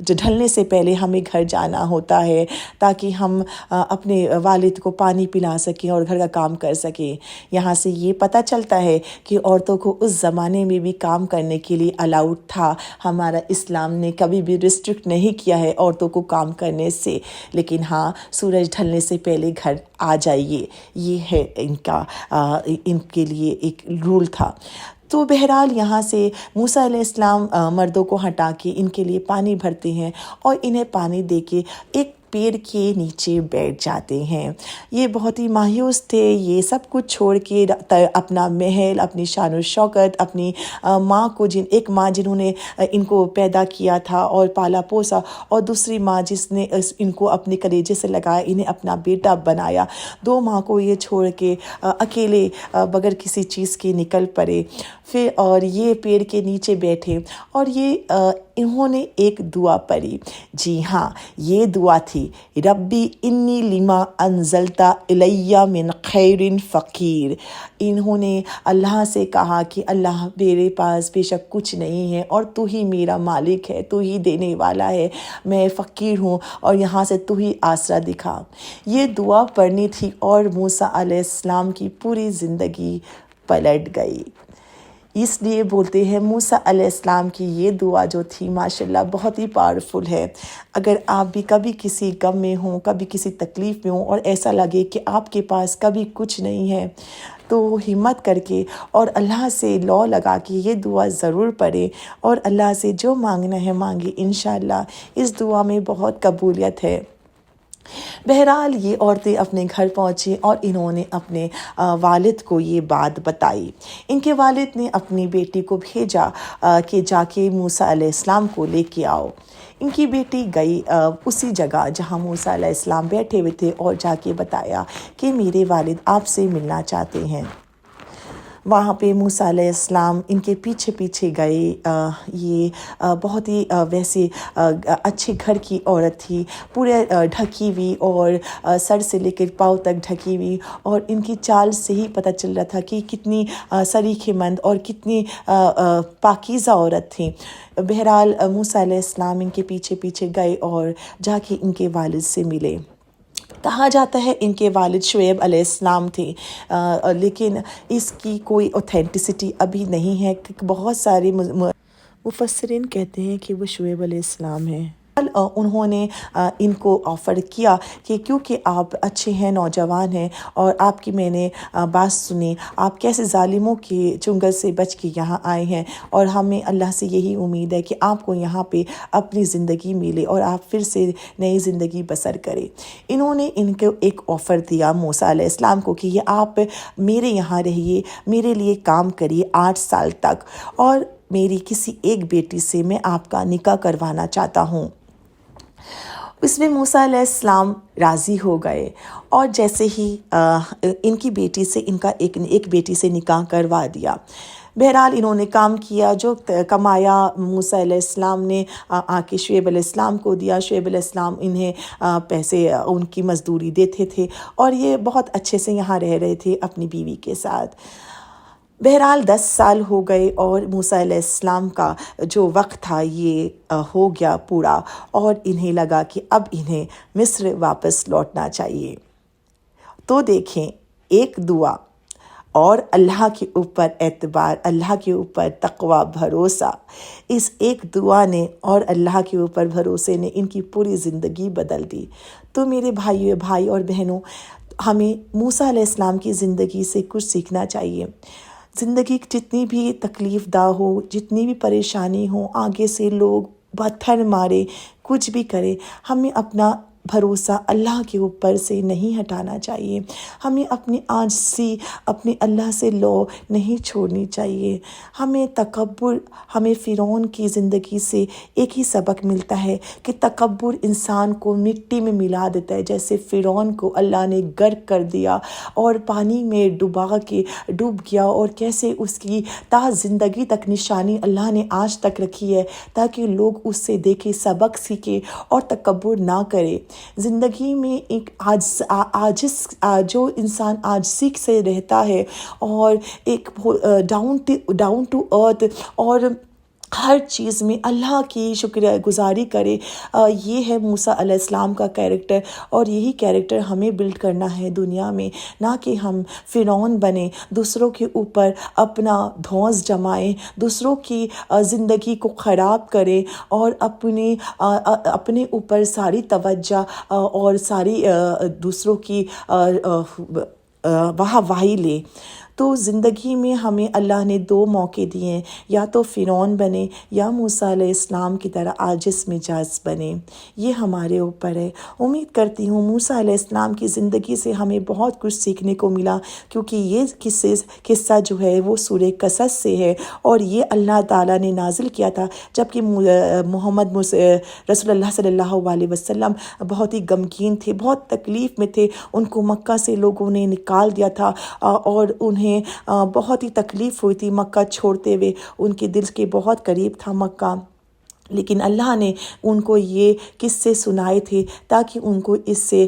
جو ڈھلنے سے پہلے ہمیں گھر جانا ہوتا ہے تاکہ ہم اپنے والد کو پانی پلا سکیں اور گھر کا کام کر سکیں۔ یہاں سے یہ پتہ چلتا ہے کہ عورتوں کو اس زمانے میں بھی کام کرنے کے لیے الاؤڈ تھا۔ ہمارا اسلام نے کبھی بھی ریسٹرکٹ نہیں کیا ہے عورتوں کو کام کرنے سے، لیکن ہاں سورج ڈھلنے سے پہلے گھر آ جائیے، یہ ہے ان کے لیے ایک رول تھا۔ تو بہرحال یہاں سے موسیٰ علیہ السلام مردوں کو ہٹا کے ان کے لیے پانی بھرتے ہیں اور انہیں پانی دے کے ایک پیڑ کے نیچے بیٹھ جاتے ہیں۔ یہ بہت ہی مایوس تھے، یہ سب کچھ چھوڑ کے اپنا محل، اپنی شان و شوکت، اپنی ماں کو ایک ماں جنہوں نے ان کو پیدا کیا تھا اور پالا پوسا، اور دوسری ماں جس نے ان کو اپنے کلیجے سے لگایا، انہیں اپنا بیٹا بنایا، دو ماں کو یہ چھوڑ کے اکیلے بغیر کسی چیز کے نکل پڑے پھر، اور یہ پیڑ کے نیچے بیٹھے اور انہوں نے ایک دعا پڑھی۔ جی ہاں، یہ دعا تھی، ربی انی لما انزلت الی من خیر فقیر۔ انہوں نے اللہ سے کہا کہ اللہ میرے پاس بے شک کچھ نہیں ہے اور تو ہی میرا مالک ہے، تو ہی دینے والا ہے، میں فقیر ہوں اور یہاں سے تو ہی آسرا دکھا۔ یہ دعا پڑھنی تھی اور موسیٰ علیہ السلام کی پوری زندگی پلٹ گئی۔ اس لیے بولتے ہیں موسیٰ علیہ السلام کی یہ دعا جو تھی ماشاءاللہ بہت ہی پاورفل ہے۔ اگر آپ بھی کبھی کسی غم میں ہوں، کبھی کسی تکلیف میں ہوں اور ایسا لگے کہ آپ کے پاس کبھی کچھ نہیں ہے، تو ہمت کر کے اور اللہ سے لو لگا کے یہ دعا ضرور پڑھیں اور اللہ سے جو مانگنا ہے مانگے، انشاءاللہ اس دعا میں بہت قبولیت ہے۔ بہرحال یہ عورتیں اپنے گھر پہنچی اور انہوں نے اپنے والد کو یہ بات بتائی۔ ان کے والد نے اپنی بیٹی کو بھیجا کہ جا کے موسیٰ علیہ السلام کو لے کے آؤ۔ ان کی بیٹی گئی اسی جگہ جہاں موسیٰ علیہ السلام بیٹھے ہوئے تھے اور جا کے بتایا کہ میرے والد آپ سے ملنا چاہتے ہیں۔ وہاں پہ موسیٰ علیہ السلام ان کے پیچھے پیچھے گئے۔ یہ بہت ہی ویسے اچھے گھر کی عورت تھی، پورے ڈھکی ہوئی اور سر سے لے کر پاؤں تک ڈھکی ہوئی، اور ان کی چال سے ہی پتہ چل رہا تھا کہ کتنی سلیقہ مند اور کتنی پاکیزہ عورت تھیں۔ بہرحال موسیٰ علیہ السلام ان کے پیچھے پیچھے گئے اور جا کے ان کے والد سے ملے۔ کہا جاتا ہے ان کے والد شعیب علیہ السلام تھے، لیکن اس کی کوئی اوتھینٹسٹی ابھی نہیں ہے۔ بہت سارے مفسرین کہتے ہیں کہ وہ شعیب علیہ السلام ہیں۔ انہوں نے ان کو آفر کیا کہ کیونکہ آپ اچھے ہیں، نوجوان ہیں، اور آپ کی میں نے بات سنی، آپ کیسے ظالموں کے چنگل سے بچ کے یہاں آئے ہیں، اور ہمیں اللہ سے یہی امید ہے کہ آپ کو یہاں پہ اپنی زندگی ملے اور آپ پھر سے نئی زندگی بسر کریں۔ انہوں نے ان کو ایک آفر دیا موسیٰ علیہ السلام کو کہ یہ آپ میرے یہاں رہیے، میرے لیے کام کریے 8 سال تک، اور میری کسی ایک بیٹی سے میں آپ کا نکاح کروانا چاہتا ہوں۔ اس میں موسیٰ علیہ السلام راضی ہو گئے اور جیسے ہی ان کی بیٹی سے ان کا ایک بیٹی سے نکاح کروا دیا۔ بہرحال انہوں نے کام کیا، جو کمایا موسیٰ علیہ السلام نے آ کے شعیب علیہ السلام کو دیا۔ شعیب علیہ السلام انہیں پیسے ان کی مزدوری دیتے تھے اور یہ بہت اچھے سے یہاں رہ رہے تھے اپنی بیوی کے ساتھ۔ بہرحال 10 سال ہو گئے اور موسیٰ علیہ السلام کا جو وقت تھا یہ ہو گیا پورا، اور انہیں لگا کہ اب انہیں مصر واپس لوٹنا چاہیے۔ تو دیکھیں، ایک دعا اور اللہ کے اوپر اعتبار، اللہ کے اوپر تقوی، بھروسہ، اس ایک دعا نے اور اللہ کے اوپر بھروسے نے ان کی پوری زندگی بدل دی۔ تو میرے بھائی اور بہنوں، ہمیں موسیٰ علیہ السلام کی زندگی سے کچھ سیکھنا چاہیے۔ زندگی جتنی بھی تکلیف دہ ہو، جتنی بھی پریشانی ہو، آگے سے لوگ پتھر مارے، کچھ بھی کرے، ہمیں اپنا بھروسہ اللہ کے اوپر سے نہیں ہٹانا چاہیے۔ ہمیں اپنی عاجزی اپنے اللہ سے لو نہیں چھوڑنی چاہیے۔ ہمیں ہمیں فرعون کی زندگی سے ایک ہی سبق ملتا ہے کہ تکبر انسان کو مٹی میں ملا دیتا ہے، جیسے فرعون کو اللہ نے غرق کر دیا اور پانی میں ڈوب گیا، اور کیسے اس کی تا زندگی تک نشانی اللہ نے آج تک رکھی ہے تاکہ لوگ اس سے دیکھیں، سبق سیکھیں اور تکبر نہ کرے۔ زندگی میں ایک جو انسان عاجزی سے رہتا ہے اور ایک ڈاؤن ٹو ارتھ اور ہر چیز میں اللہ کی شکر گزاری کرے۔ یہ ہے موسیٰ علیہ السلام کا کیریکٹر، اور یہی کیریکٹر ہمیں بلڈ کرنا ہے دنیا میں، نہ کہ ہم فرعون بنیں، دوسروں کے اوپر اپنا دھونس جمائیں، دوسروں کی زندگی کو خراب کریں، اور اپنے اوپر ساری توجہ اور ساری دوسروں کی واہ واہی لے۔ تو زندگی میں ہمیں اللہ نے 2 موقع دیے ہیں، یا تو فرعون بنے یا موسیٰ علیہ السلام کی طرح عاجز مزاج بنے۔ یہ ہمارے اوپر ہے۔ امید کرتی ہوں موسیٰ علیہ السلام کی زندگی سے ہمیں بہت کچھ سیکھنے کو ملا، کیونکہ یہ قصہ جو ہے وہ سورہ قصص سے ہے، اور یہ اللہ تعالیٰ نے نازل کیا تھا جب کہ محمد رسول اللہ صلی اللہ علیہ وسلم بہت ہی غمگین تھے، بہت تکلیف میں تھے۔ ان کو مکہ سے لوگوں نے نکال دیا تھا، اور انہیں بہت ہی تکلیف ہوئی تھی مکہ چھوڑتے ہوئے۔ ان کے دل کے بہت قریب تھا مکہ، لیکن اللہ نے ان کو یہ قصے سنائے تھے تاکہ ان کو اس سے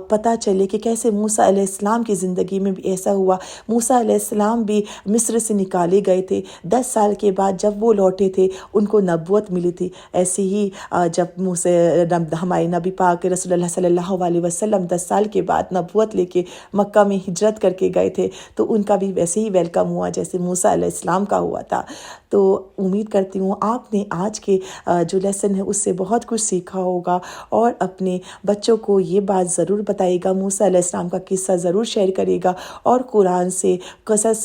پتہ چلے کہ کیسے موسیٰ علیہ السلام کی زندگی میں بھی ایسا ہوا۔ موسیٰ علیہ السلام بھی مصر سے نکالے گئے تھے، 10 سال کے بعد جب وہ لوٹے تھے ان کو نبوت ملی تھی۔ ایسے ہی جب ہمارے نبی پاک رسول اللہ صلی اللہ علیہ وسلم 10 سال کے بعد نبوت لے کے مکہ میں ہجرت کر کے گئے تھے، تو ان کا بھی ویسے ہی ویلکم ہوا جیسے موسیٰ علیہ السلام کا ہوا تھا۔ تو امید کرتی ہوں آپ نے آج کے جو لیسن ہے اس سے بہت کچھ سیکھا ہوگا، اور اپنے بچوں کو یہ بات ضرور بتائے گا، موسیٰ علیہ السلام کا قصہ ضرور شیئر کرے گا، اور قرآن سے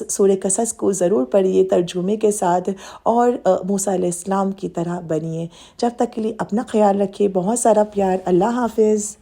سورہ قصص کو ضرور پڑھیے ترجمے کے ساتھ، اور موسیٰ علیہ السلام کی طرح بنیے۔ جب تک کے لیے اپنا خیال رکھیے، بہت سارا پیار، اللہ حافظ۔